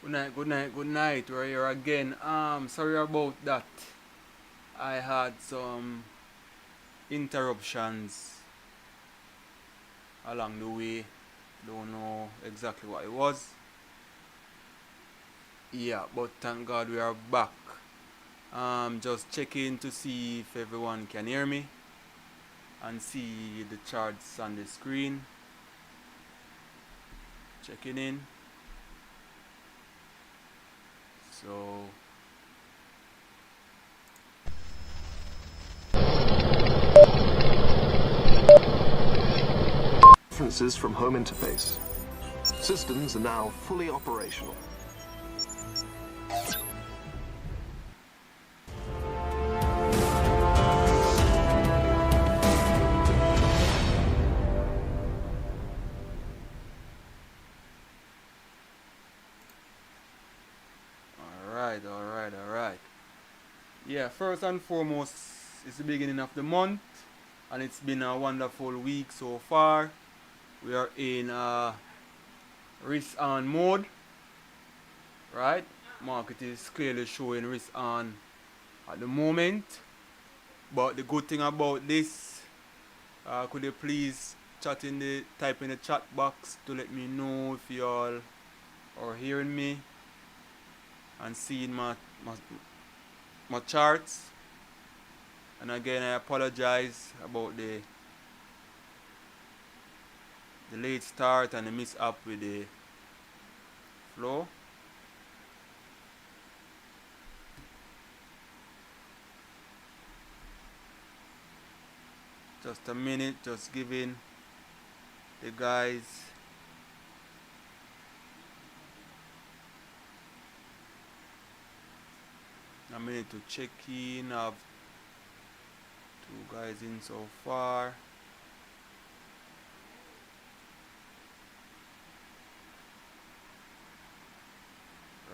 Good night, good night, good night. We're here again. Sorry about that. I had some interruptions along the way. Don't know exactly what it was. Yeah, but thank God we are back. Just checking to see if everyone can hear me and see the charts on the screen. Checking in. So References from home interface. Systems are now fully operational. alright. Yeah, first and foremost, it's the beginning of the month, and it's been a wonderful week so far. We are in risk on mode, right? Market is clearly showing risk on at the moment. But the good thing about this, could you please type in the chat box to let me know if you all are hearing me and seeing my charts. And again, I apologize about the late start and the mishap with the flow. Just a minute, just giving the guys a minute to check in. I have two guys in so far.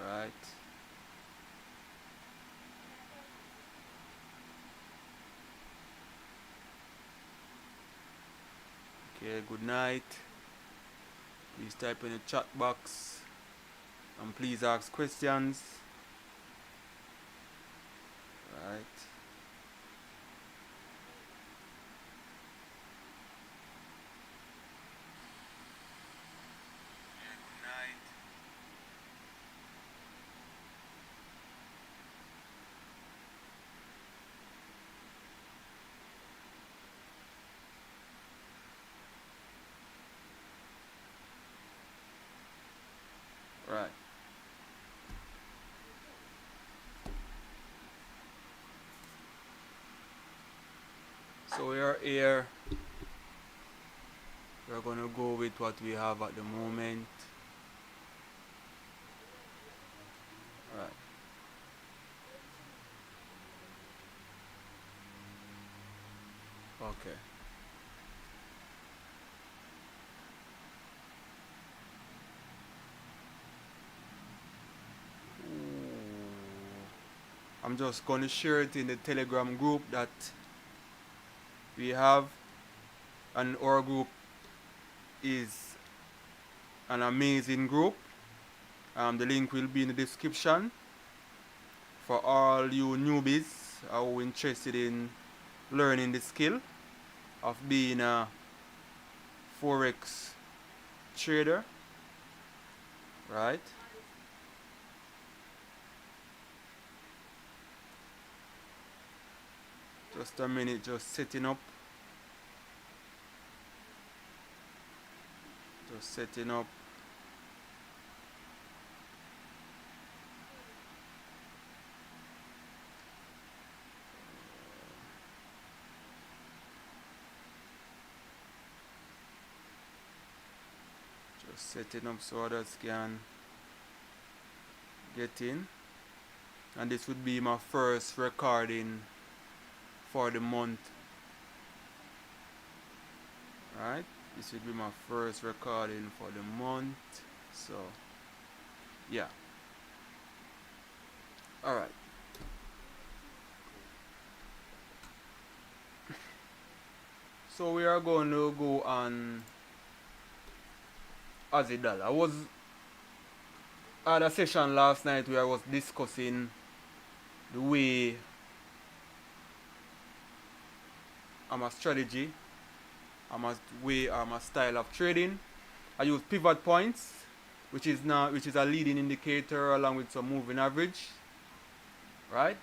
Right. Okay, good night. Please type in the chat box and please ask questions. Right. Yeah, good night. Right. So we are here. We're gonna go with what we have at the moment. Right. Okay. I'm just gonna share it in the Telegram group that we have, and our group is an amazing group. The link will be in the description for all you newbies who are interested in learning the skill of being a Forex trader, right? Just a minute, just setting up. Just setting up. Just setting up so others can get in. And this would be my first recording for the month. Right? This would be my first recording for the month. So, yeah. Alright. So we are going to go on Aussie dollar. had a session last night where I was discussing the way I'm a strategy, I'm a style of trading. I use pivot points, which is a leading indicator along with some moving average, right?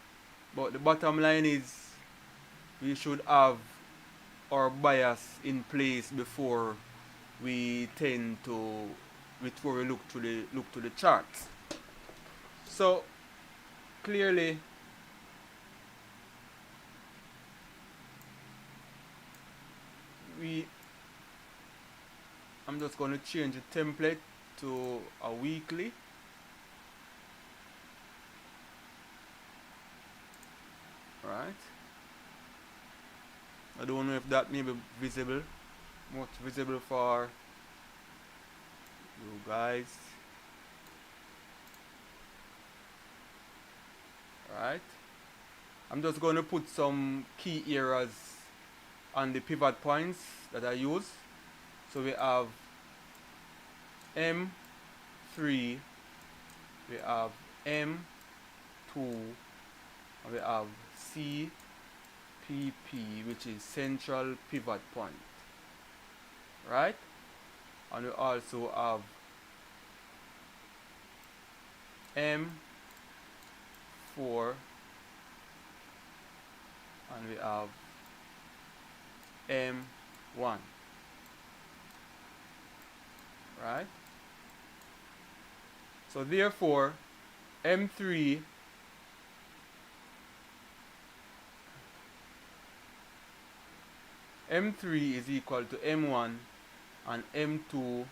But the bottom line is we should have our bias in place before we look to the charts. So clearly I'm just going to change the template to a weekly. Right. I don't know if that may be visible, much visible for you guys. Right. I'm just going to put some key areas on the pivot points that I use. So we have M3, we have M2, and we have CPP, which is central pivot point, right? And we also have M4, and we have M1, right? So therefore M3 is equal to M1 and M2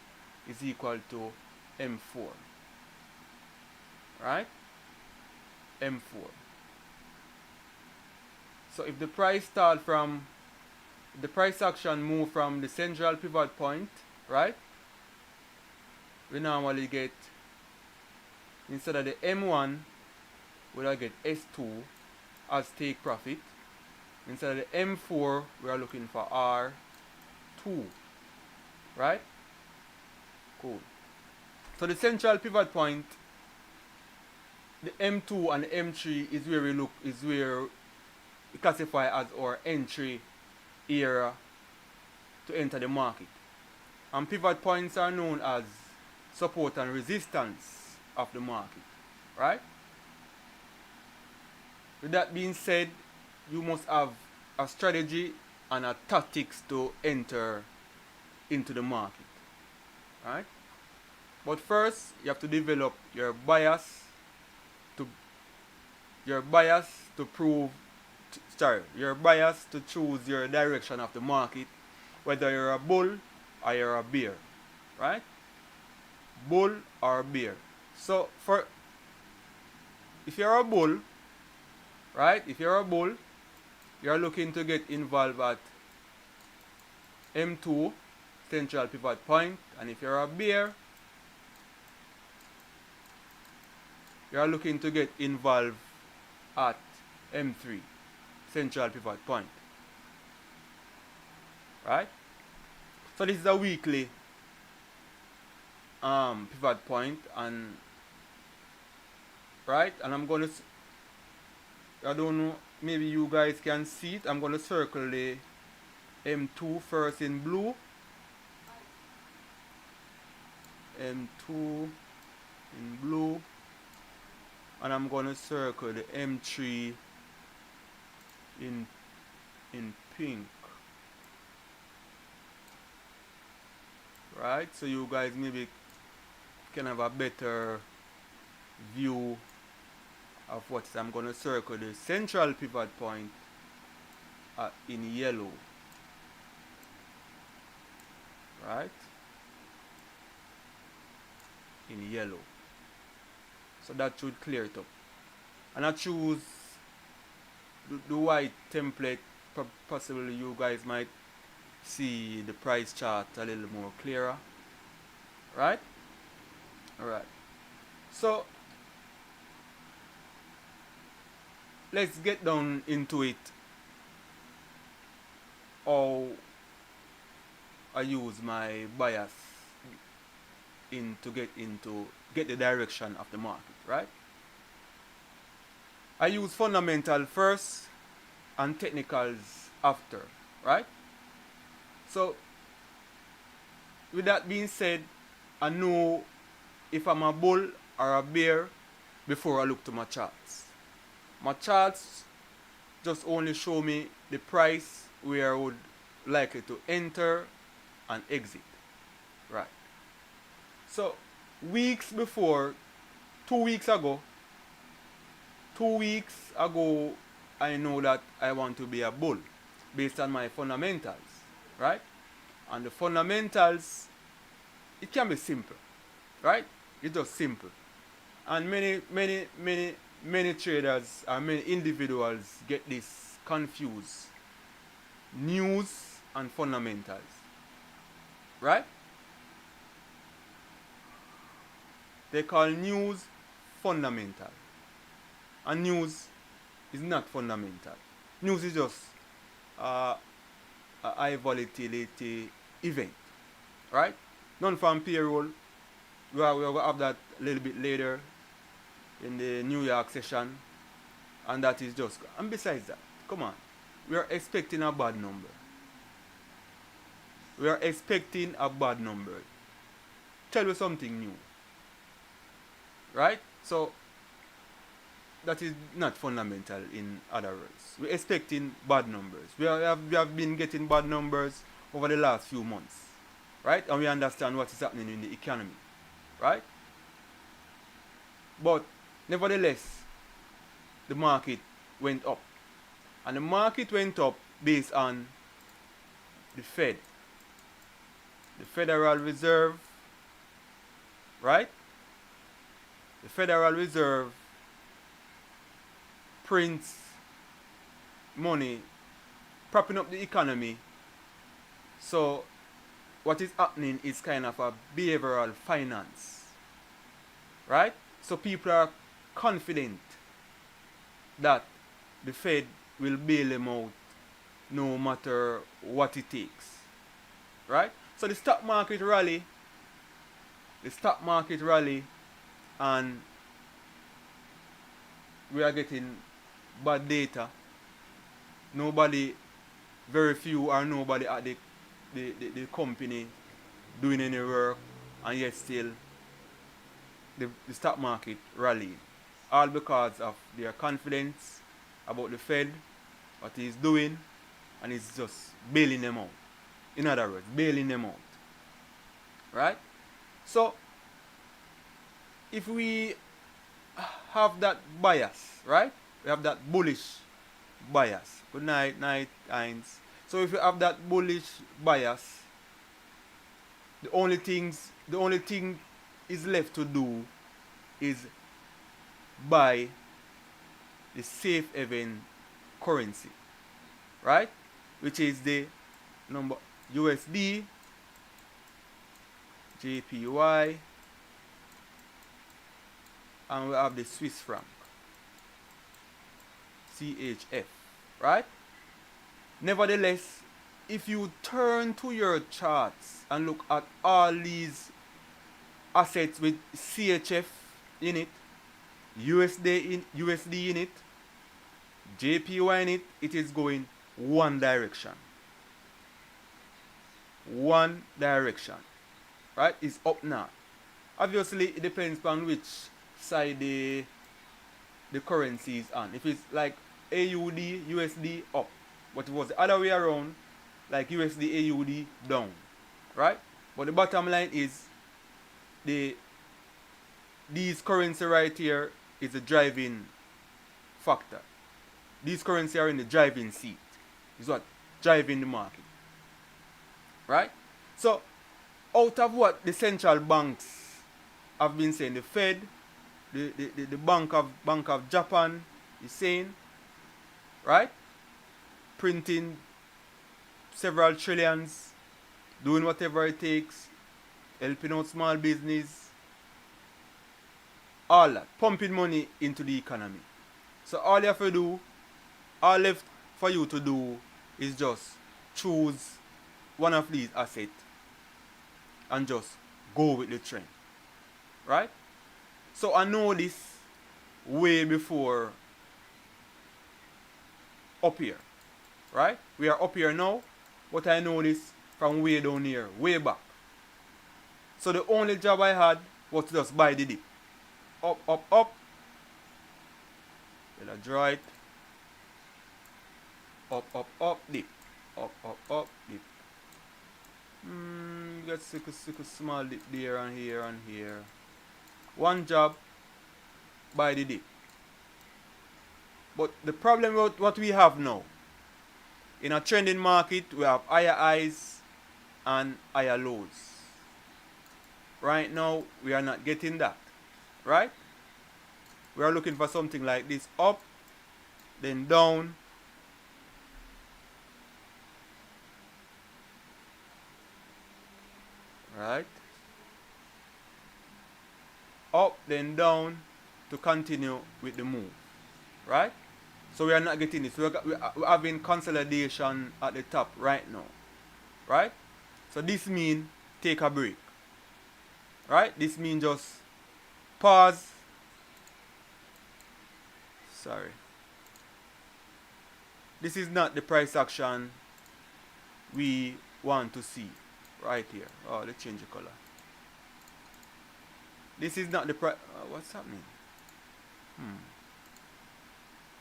is equal to M4, right? M4. So if the price action move from the central pivot point, right? We normally get, instead of the M1, we'll get S2 as take profit. Instead of the M4, we are looking for R2, right? Cool. So the central pivot point, the M2 and the M3 is where we classify as our entry area to enter the market. And pivot points are known as support and resistance of the market, right? With that being said, you must have a strategy and a tactics to enter into the market, right? But first, you have to develop your bias to choose your direction of the market, whether you're a bull or you're a bear, right? Bull or bear. So if you're a bull, right? If you're a bull, you're looking to get involved at M2, central pivot point, and if you're a bear, you're looking to get involved at M3, central pivot point, right? So this is a weekly pivot point, and right, and I'm going to, I don't know, maybe you guys can see it. I'm going to circle the M2 first in blue, M2 in blue, and I'm going to circle the M3 in pink, right? So you guys maybe can have a better view of what I'm going to circle the central pivot point in yellow, right? In yellow. So that should clear it up. And I choose the white template. Possibly you guys might see the price chart a little more clearer, right? Alright, so let's get down into it, how I use my bias get the direction of the market, right? I use fundamental first and technicals after, right? So with that being said, I know if I'm a bull or a bear before I look to my charts. My charts just only show me the price where I would likely to enter and exit, right? So weeks before, 2 weeks ago, 2 weeks ago, I know that I want to be a bull based on my fundamentals, right? And the fundamentals, it can be simple, right? It's just simple. And many traders and many individuals get this confused. News and fundamentals, right? They call news fundamental. And news is not fundamental. News is just a high volatility event, right? Non-farm payroll, we'll have that a little bit later in the New York session, and that is just. And besides that, come on, we are expecting a bad number. We are expecting a bad number. Tell you something new, right? So that is not fundamental in other words. We're expecting bad numbers. We have been getting bad numbers over the last few months, right? And we understand what is happening in the economy, right? But nevertheless, the market went up. And the market went up based on the Fed, the Federal Reserve, right? The Federal Reserve prints money, propping up the economy. So what is happening is kind of a behavioral finance, right? So people are confident that the Fed will bail them out no matter what it takes, right? So the stock market rally, and we are getting bad data. Nobody, very few or nobody at the company doing any work, and yet still the stock market rallying. All because of their confidence about the Fed, what he's doing, and he's just bailing them out. In other words, bailing them out. Right? So, if we have that bias, right? We have that bullish bias. Good night, Heinz. So if you have that bullish bias, the only thing is left to do is buy the safe haven currency, right? Which is the number USD, JPY, and we have the Swiss franc, CHF, right? Nevertheless, if you turn to your charts and look at all these assets with CHF in it, USD in it, JPY in it, it is going one direction. One direction, right? It's up now. Obviously, it depends on which side the currency is on. If it's like AUD, USD up, but if it was the other way around, like USD, AUD down, right? But the bottom line is these currency right here is a driving factor. These currency are in the driving seat. Is what driving the market, right? So out of what the central banks have been saying, the Fed, the Bank of Japan is saying, right? Printing several trillions, doing whatever it takes, helping out small business, all that, pumping money into the economy. So all you have to do, all left for you to do is just choose one of these assets and just go with the trend. right? So I know this way before up here, right? We are up here now, but I know this from way down here, way back. So the only job I had was to just buy the dip. Up, up, up. Then I draw it. Up, up, up, dip. Up, up, dip. Got sick small dip there and here and here. One job, buy the dip. But the problem with what we have now, in a trending market, we have higher highs and higher lows. Right now, we are not getting that, right? We are looking for something like this, up, then down, right? Up, then down to continue with the move, right? So we are not getting this. We're having consolidation at the top right now, right? So this means take a break, right? This means just pause. Sorry. This is not the price action we want to see right here. Oh, let's change the color. This is not the price. What's happening?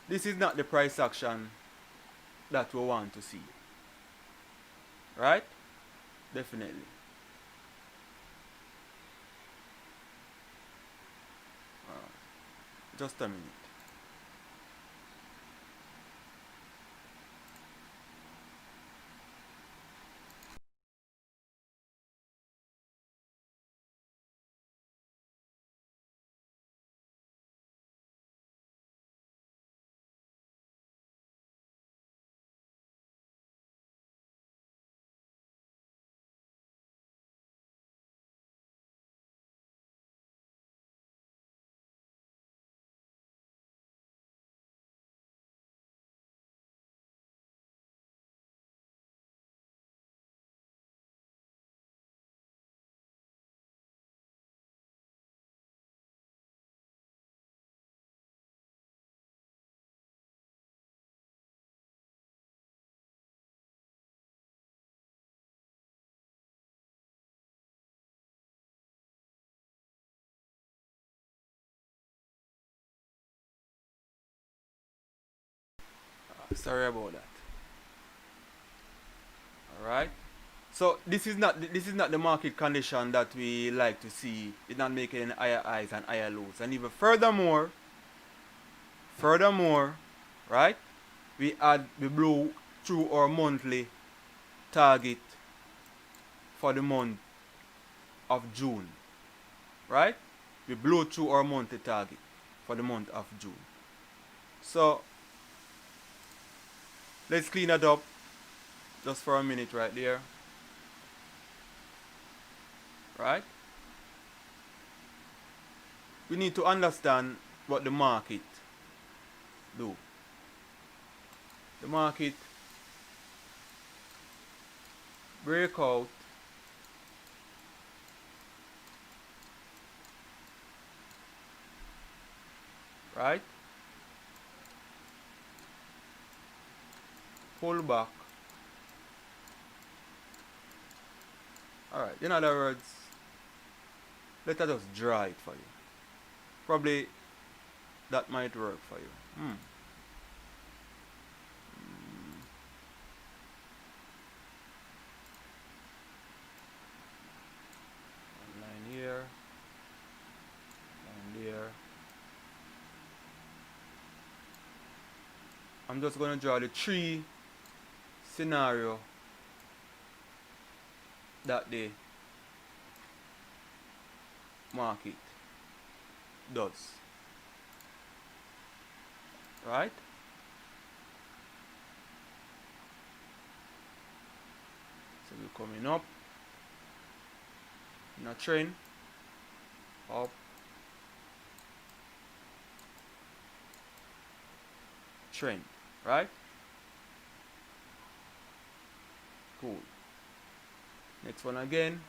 This is not the price action that we want to see. Right? Definitely. Just a minute. Sorry about that. Alright? So this is not the market condition that we like to see. It's not making any higher highs and higher lows. And even furthermore, right? We blow through our monthly target for the month of June. Right? We blow through our monthly target for the month of June. So let's clean it up just for a minute right there. Right? We need to understand what the market do. The market break out right, pull back. Alright, in other words, let us just draw it for you. Probably that might work for you. One line here, line there. I'm just going to draw the three scenario that the market does. Right? So we're coming up in a trend, up, trend, right? Cool. Next one again.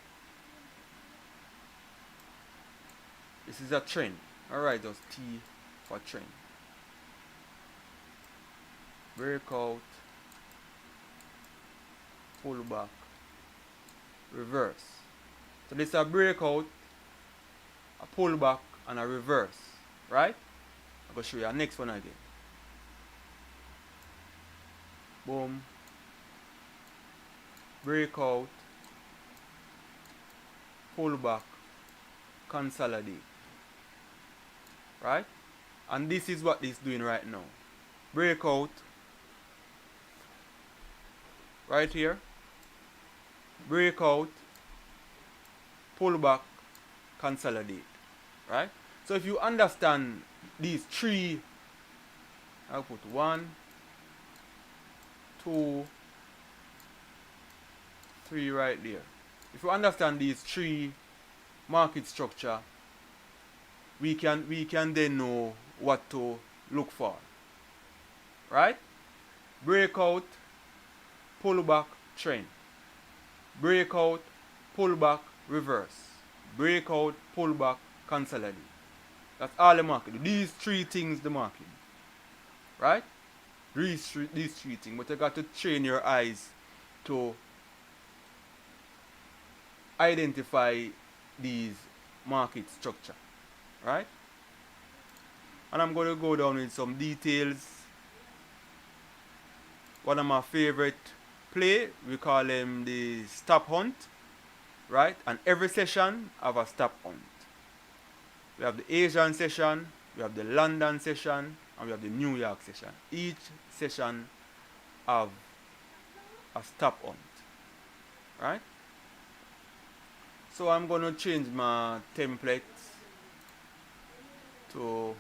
This is a trend. Alright, just T for trend. Breakout, pull back, reverse. So this is a breakout, a pullback, and a reverse. Right? I'm going to show you the next one again. Boom. Breakout, pullback, consolidate. Right? And this is what it's doing right now. Breakout, right here. Breakout, pullback, consolidate. Right? So if you understand these three, I'll put 1, 2, 3 right there. If you understand these three market structure, we can then know what to look for. Right? Breakout, pullback, trend. Breakout, pullback, reverse. Breakout, pullback, consolidate. That's all the market. These three things the market. Right? These three things. But you got to train your eyes to identify these market structure. Right? And I'm going to go down with some details. One of my favorite play, we call them the stop hunt. Right? And every session have a stop hunt. We have the Asian session, we have the London session, and we have the New York session. Each session have a stop hunt. Right? So I'm going to change my template to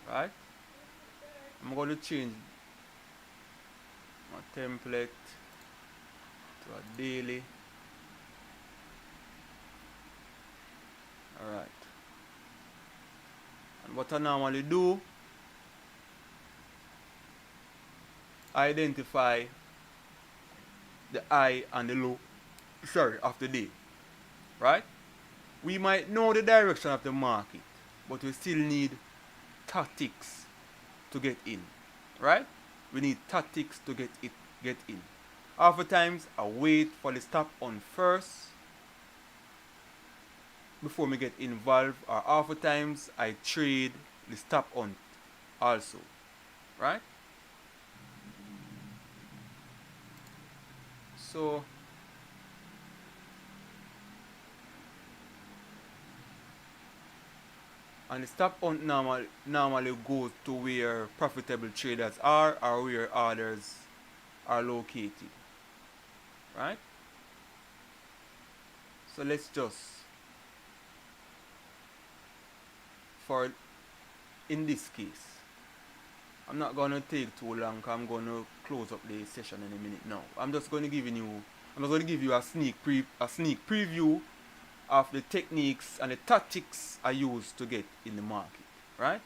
right? I'm going to change my template to a daily. Alright. And what I normally do, identify the high and the low, of the day. Right? We might know the direction of the market, but we still need tactics to get in. Right? We need tactics to get in. Oftentimes I wait for the stop on first before me get involved, or oftentimes I trade the stop on also. Right? So and the stop hunt normally goes to where profitable traders are or where others are located. Right? So let's just, for in this case, I'm not going to take too long because I'm going to close up the session in a minute now. I'm just going to give you a sneak preview of the techniques and the tactics I use to get in the market. Right?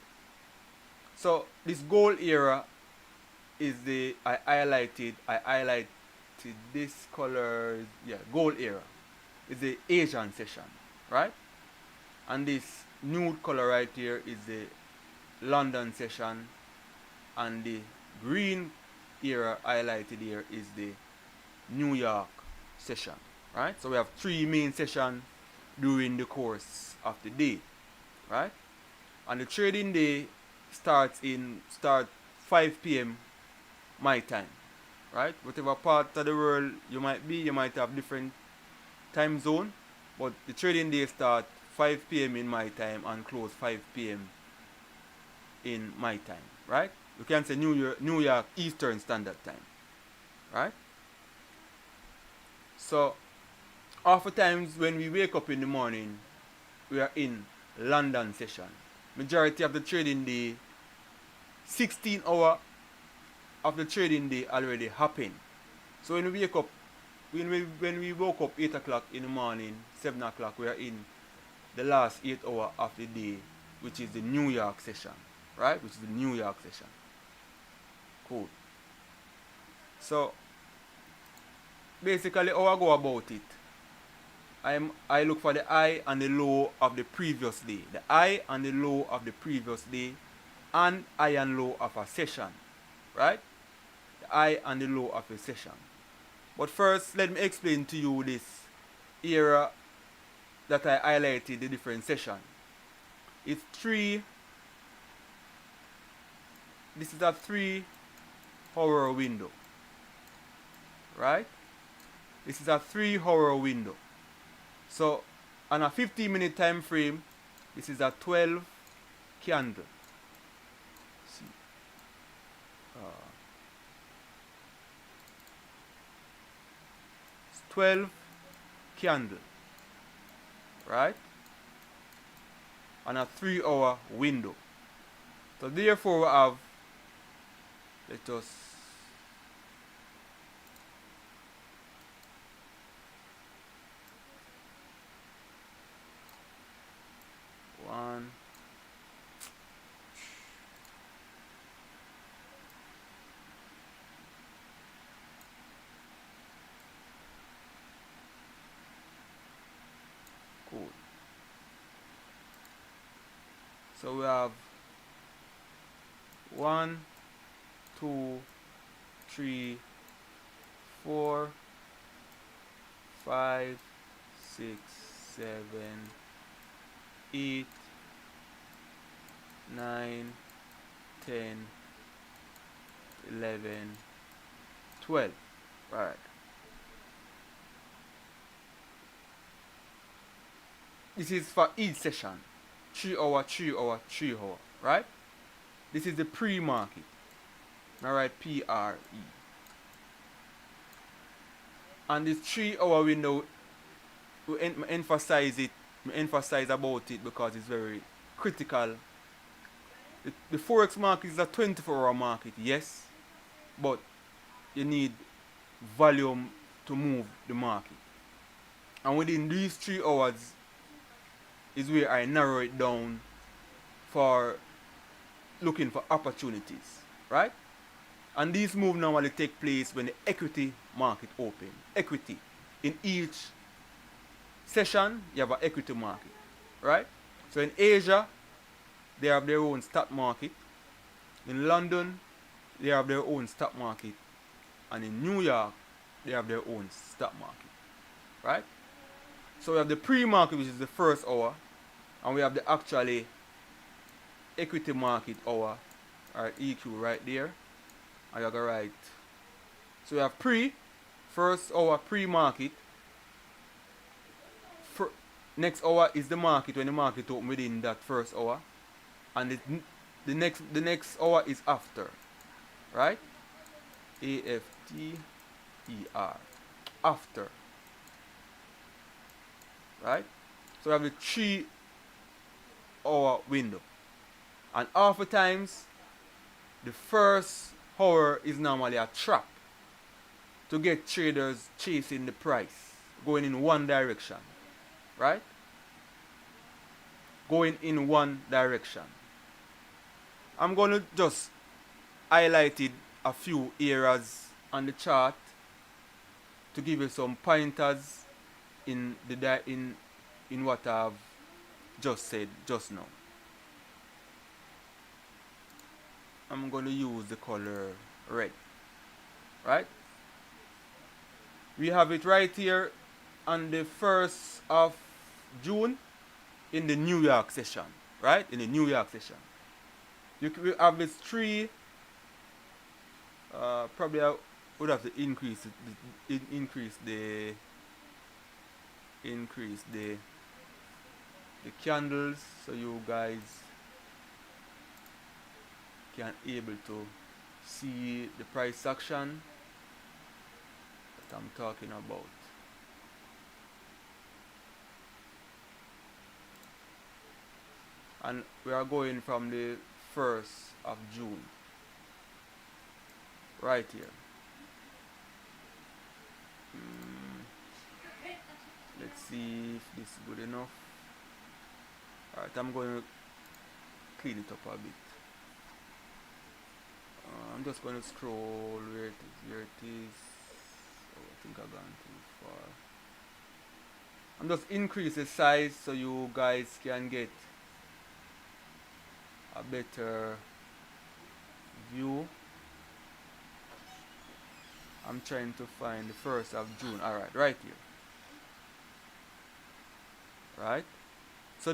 So this gold era is I highlighted this color, gold era is the Asian session, right? And this nude color right here is the London session, and the green era highlighted here is the New York session, right? So we have three main sessions during the course of the day, right? And the trading day start 5 p.m. my time, right? Whatever part of the world you might be, you might have different time zone, but the trading day start 5 p.m. in my time and close 5 p.m. in my time, right? You can say New York Eastern Standard Time, right? So oftentimes when we wake up in the morning, we are in London session. Majority of the trading day, 16 hours of the trading day already happened. So when we woke up 8 o'clock in the morning, 7 o'clock, we are in the last 8 hours of the day, which is the New York session, right? Which is the New York session. Cool. So basically how I go about it, I look for the high and the low of the previous day. The high and the low of the previous day and high and low of a session. Right? The high and the low of a session. But first let me explain to you this area that I highlighted the different session. It's this is a 3-hour window. Right? This is a 3-hour window. So on a 15-minute time frame, this is a 12 candle. See. It's 12 candle. Right? On a 3-hour window. So therefore we have, let us one, cool. So we have 1, 2, 3, 4, 5, 6, 7, 8, 9, 10, 11, 12. Right. This is for each session. 3 hour, 3 hour, 3 hour. Right? This is the pre-market. Alright, PRE. And this 3-hour window, we emphasize about it because it's very critical. The Forex market is a 24-hour market, yes, but you need volume to move the market. And within these 3 hours is where I narrow it down for looking for opportunities, right? And these moves normally take place when the equity market open. Equity. In each session, you have an equity market, right? So in Asia, they have their own stock market. In London, they have their own stock market. And in New York, they have their own stock market, right? So we have the pre-market, which is the first hour, and we have the actually equity market hour, or EQ right there. And you go right. So we have first hour pre-market. Next hour is the market when the market open within that first hour, and the next hour is after, right? AFTER, after, right? So we have the 3-hour window, and oftentimes the first hour is normally a trap to get traders chasing the price, going in one direction, right? Going in one direction. I'm going to just highlight a few areas on the chart to give you some pointers in what I've just said just now. I'm going to use the color red, right? We have it right here on the 1st of June in the New York session, right? In the New York session. We have this probably I would have to increase the candles so you guys can able to see the price action that I'm talking about. And we are going from the 1st of June right here. Let's see if this is good enough. Alright, I'm going to clean it up a bit. just going to scroll where it is. Here it is. Oh, I think I've gone too far. I'm just increase the size so you guys can get a better view. I'm trying to find the 1st of June. Alright, right here. Right? So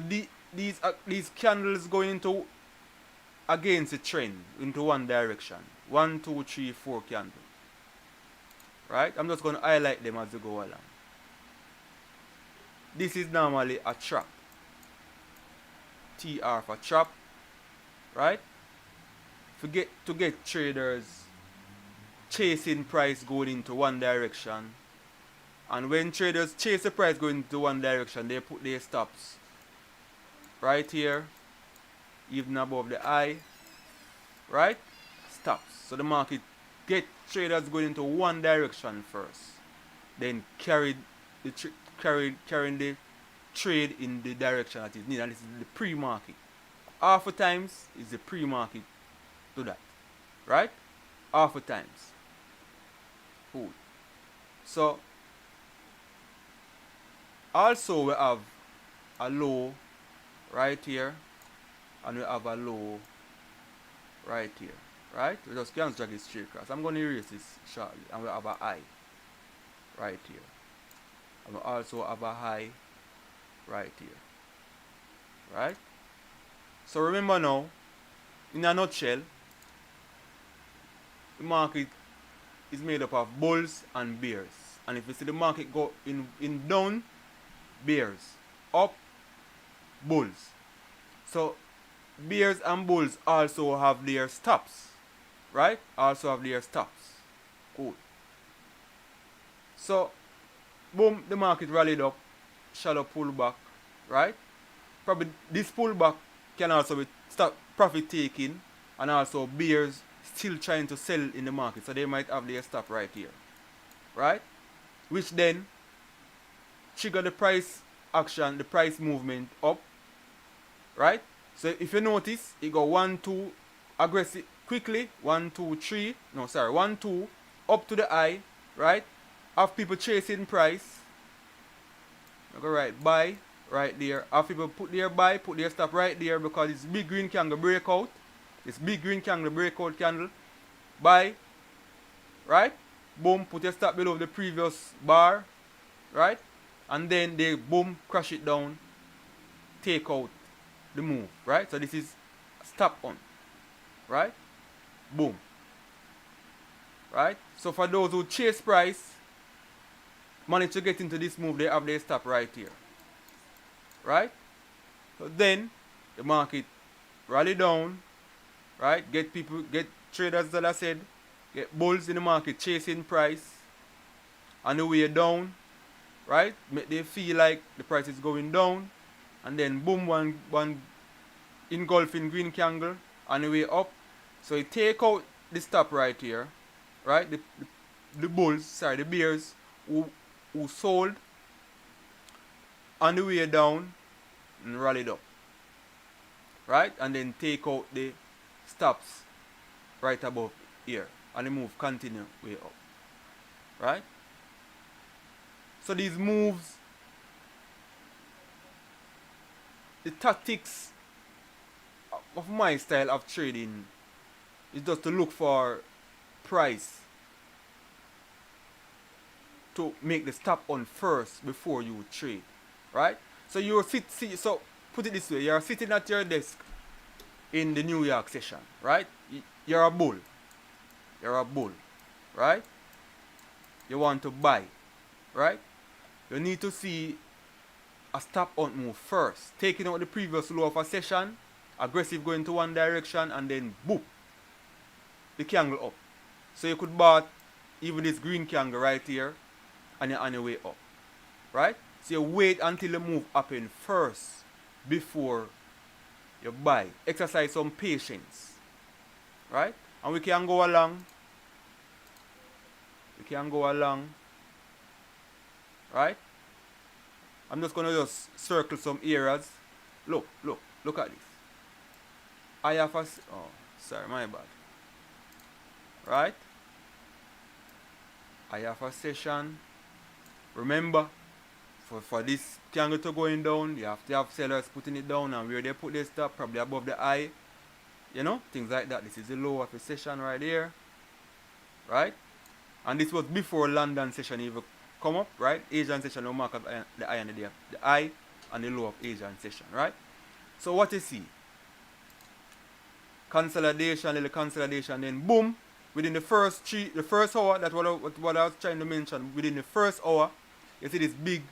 these candles going into against the trend into one direction. 1, 2, 3, 4 candles. Right? I'm just going to highlight them as we go along. This is normally a trap. TR for trap. Right? Forget to get traders chasing price going into one direction. And when traders chase the price going into one direction, they put their stops right here, even above the eye. Right? Stops. So the market get traders going into one direction first, then carrying the trade in the direction that is needed. And this is the pre-market. Half the times is the pre-market to that. Right? Half the times. Cool. So also we have a low right here, and we have a low right here. Right? We just can't drag it straight across. I'm going to erase this shortly. And we have a high right here. And we also have a high right here. Right? So remember now, in a nutshell, the market is made up of bulls and bears. And if you see the market go in down, bears. Up, bulls. So bears and bulls also have their stops. Right? Also have their stops. Cool. So, boom, the market rallied up, shallow pullback, right? Probably this pullback can also be stop profit taking, and also bears still trying to sell in the market, so they might have their stop right here, right? Which then trigger the price action, the price movement up, right? So if you notice, it go 1, 2 aggressive quickly, 1, 2, 3, no sorry, 1, 2 up to the high, right? Have people chasing price. I go right buy right there. Have people put their buy, put their stop right there because it's big green candle breakout. It's big green candle breakout candle. Buy, right? Boom, put your stop below the previous bar, right? And then they boom, crash it down, take out the move, right? So this is stop on, right? Boom, right? So for those who chase price, manage to get into this move, they have their stop right here, right? So then the market rally down, right? Get traders that I said, get bulls in the market chasing price, on the way down, right? Make they feel like the price is going down, and then boom, one engulfing green candle on the way up. So you take out the stop right here, right? The bulls, sorry, the bears who sold on the way down and rallied up, right? And then take out the stops right above here, and the move continue way up, right? So these moves, the tactics of my style of trading is just to look for price to make the stop on first before you trade, right? So you so put it this way, you're sitting at your desk in the New York session, right? You're a bull, right? You want to buy, right? You need to see a stop on move first, taking out the previous low of a session, aggressive going to one direction, and then boop, the candle up. So you could buy even this green candle right here, and you're on your way up, right? So you wait until the move happen first before you buy. Exercise some patience, right? And we can go along, right? I'm just gonna just circle some areas. Look at this. I have a, oh, sorry, my bad. right? I have a session. Remember, for this candle to going down, you have to have sellers putting it down, and where they put their stop, probably above the eye, you know, things like that. This is the low of the session right here, right? And this was before London session even come up, right? Asian session will mark up the eye and the eye and the low of Asian session, right? So what you see? Consolidation, little consolidation, then boom, within the first hour, that's what I was trying to mention. Within the first hour, you see this big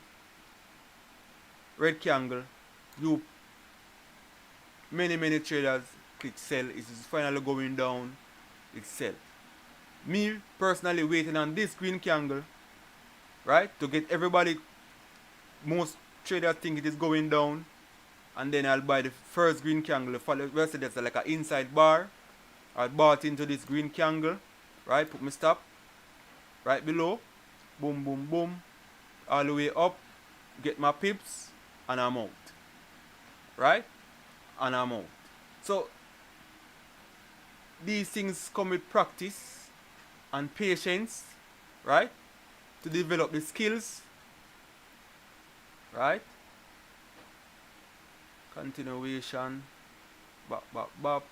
red candle. Many traders click sell. It is finally going down. It's sell. Me personally waiting on this green candle, right, to get everybody. Most traders think it is going down, and then I'll buy the first green candle. Well, so that's like an inside bar. I bought into this green candle, right? Put my stop right below. Boom, boom, boom. All the way up. Get my pips, and I'm out. Right? And I'm out. So these things come with practice and patience, right? To develop the skills, right? Continuation. Bop, bop, bop.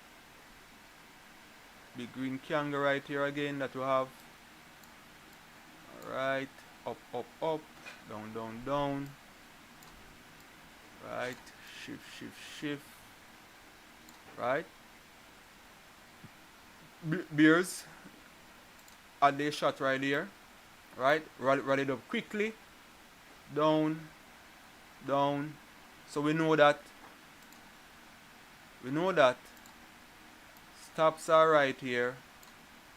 Big green candle right here again that we have. Alright. Up, up, up. Down, down, down. Right. Shift, shift, shift. Right. Bears. Add their shot right here. Right. Roll it up quickly. Down. Down. So we know that stops are right here.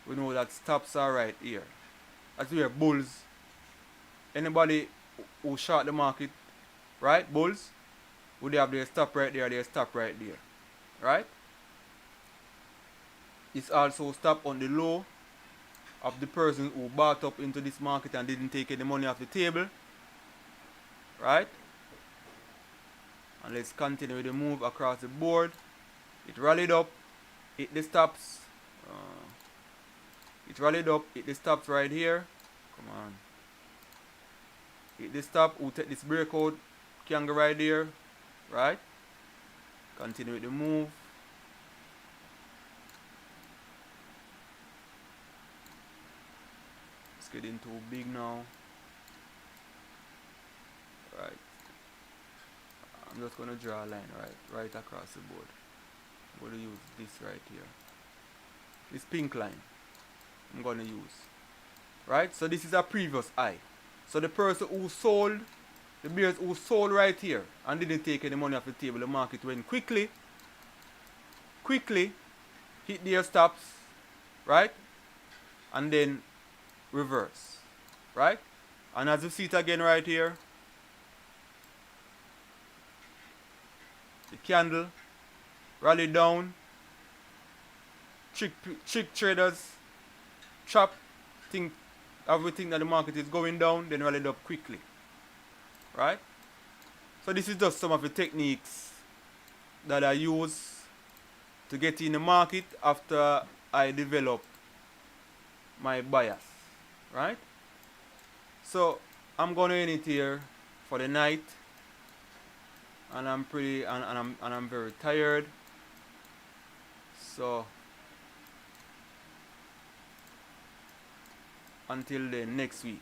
We know that stops are right here. That's where bulls. Anybody who short the market, right? Bulls, would they have their stop right there, their stop right there. Right? It's also stop on the low of the person who bought up into this market and didn't take any money off the table. Right? And let's continue with the move across the board. It rallied up, hit the stops. It rallied up, hit the stops right here. Come on. Hit the stop, we'll take this breakout candle right there. Right? Continue with the move. It's getting too big now. Right. I'm just gonna draw a line right across the board. I'm gonna use this right here. This pink line I'm gonna use. Right? So this is a previous high. So the person who sold, the bears who sold right here and didn't take any money off the table, the market went quickly hit their stops, right? And then reverse. Right? And as you see it again right here, the candle rally down, trick traders trap, think everything that the market is going down, then rally up quickly. Right? So this is just some of the techniques that I use to get in the market after I develop my bias. Right? So I'm gonna end it here for the night. And I'm pretty and I'm very tired. So until then, next week.